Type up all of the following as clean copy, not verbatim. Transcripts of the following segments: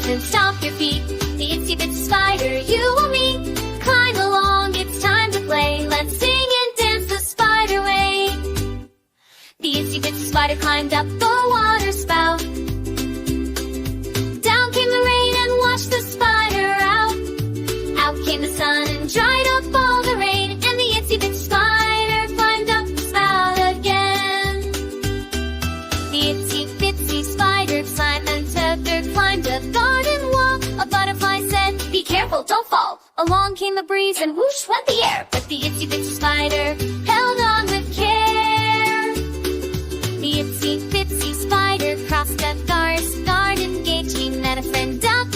and stomp your feet. The itsy bitsy spider you will meet. Climb along, it's time to play. Let's sing and dance the spider way. The itsy bitsy spider climbed up the water spout. Down came the rain and washed the spider out. Out came the sun and dried up all the rain. And the itsy bitsy spider climbed up the spout again. The itsy bitsy spider Simon Tether climbed a garden wall. A butterfly said, "Be careful, don't fall." Along came a breeze and whoosh went the air. But the itsy bitsy spider held on with care. The itsy bitsy spider crossed a garden gate. She met a friend duck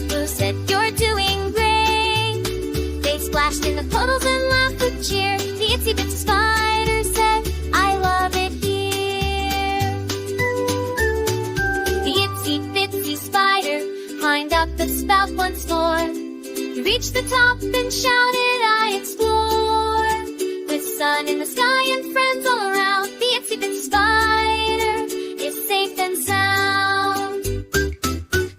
who said, "You're doing great." They splashed in the puddles and laughed with cheer. The itsy bitsy spider said, "I love it here." The itsy bitsy spider climbed up the spout once more. He reached the top and shouted, "I explore." With sun in the sky and friends all around, the itsy bitsy spider is safe and sound.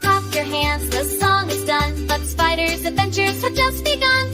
Clap your hands, the song is done, but spider's adventures have just begun.